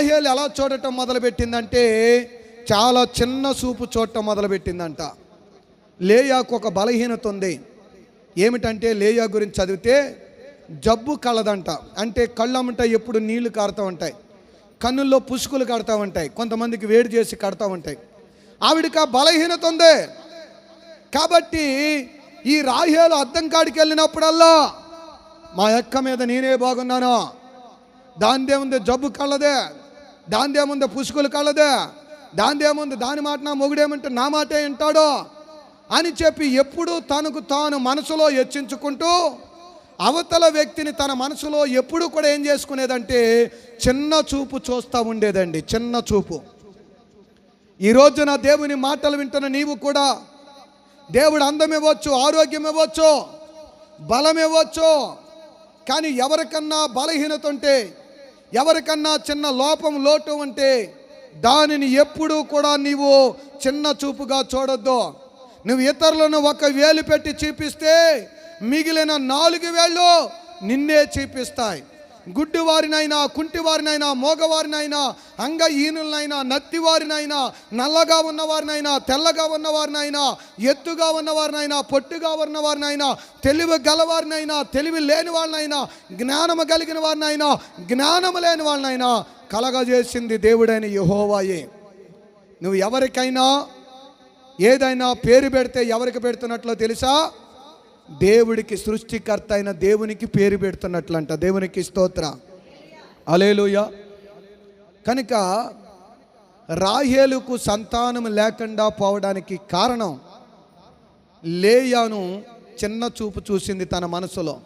రాహేలు ఎలా చూడటం మొదలుపెట్టిందంటే చాలా చిన్న చూపు చూడటం మొదలుపెట్టిందంట. లేయాకు ఒక బలహీనత ఉంది. ఏమిటంటే లేయా గురించి చదివితే జబ్బు కలదంట. అంటే కళ్ళమ్మట ఎప్పుడు నీళ్లు కారుతూ ఉంటాయి, కన్నుల్లో పుసుకులు కడతా ఉంటాయి, కొంతమందికి వేడి చేసి కడతా ఉంటాయి. ఆవిడికి ఆ బలహీనత ఉంది. కాబట్టి ఈ రాహేలు అద్దం కాడికి వెళ్ళినప్పుడల్లా మా అక్క మీద నేనే బాగున్నాను, దానిదేముంది జబ్బు కళ్ళదే, దానిదేముంది పుసుకులు కళ్ళదే, దానిదేముంది దాని మాట నా మొగుడేమంటే నా మాటే వింటాడో అని చెప్పి ఎప్పుడు తనకు తాను మనసులో హెచ్చించుకుంటూ అవతల వ్యక్తిని తన మనసులో ఎప్పుడు కూడా ఏం చేసుకునేదంటే చిన్న చూపు చూస్తూ ఉండేదండి. చిన్న చూపు. ఈరోజు నా దేవుని మాటలు వింటున్న నీవు కూడా దేవుడు అందం ఇవ్వచ్చు, ఆరోగ్యం ఇవ్వచ్చు, బలం ఇవ్వచ్చు. కానీ ఎవరికన్నా బలహీనత ఉంటే, ఎవరికన్నా చిన్న లోపం లోటు ఉంటే దానిని ఎప్పుడూ కూడా నీవు చిన్న చూపుగా చూడొద్దు. నువ్వు ఇతరులను ఒక వేలు పెట్టి చూపిస్తే మిగిలిన 4 వేళ్ళు నిన్నే చూపిస్తాయి. గుడ్డివారినైనా, కుంటివారినైనా, మోగవారినైనా, అంగహీనులనైనా, నత్తివారినైనా, నల్లగా ఉన్నవారినైనా, తెల్లగా ఉన్నవారినైనా, ఎత్తుగా ఉన్నవారినైనా, పొట్టుగా ఉన్నవారినైనా, తెలివి గలవారినైనా, తెలివి లేని వాళ్ళనైనా, జ్ఞానము కలిగిన వారినైనా, జ్ఞానము లేని వాళ్ళనైనా కలగజేసింది దేవుడైన యెహోవాయే. నువ్వు ఎవరికైనా ఏదైనా పేరు పెడితే ఎవరికి పెడుతున్నట్లో తెలుసా? దేవుడికి, సృష్టికర్త అయిన దేవునికి పేరు పెడుతున్నట్లంట. దేవునికి స్తోత్ర, హల్లెలూయా. కనుక రాహేలుకు సంతానం లేకుండా పోవడానికి కారణం లేయాను చిన్న చూపు చూసింది తన మనసులో.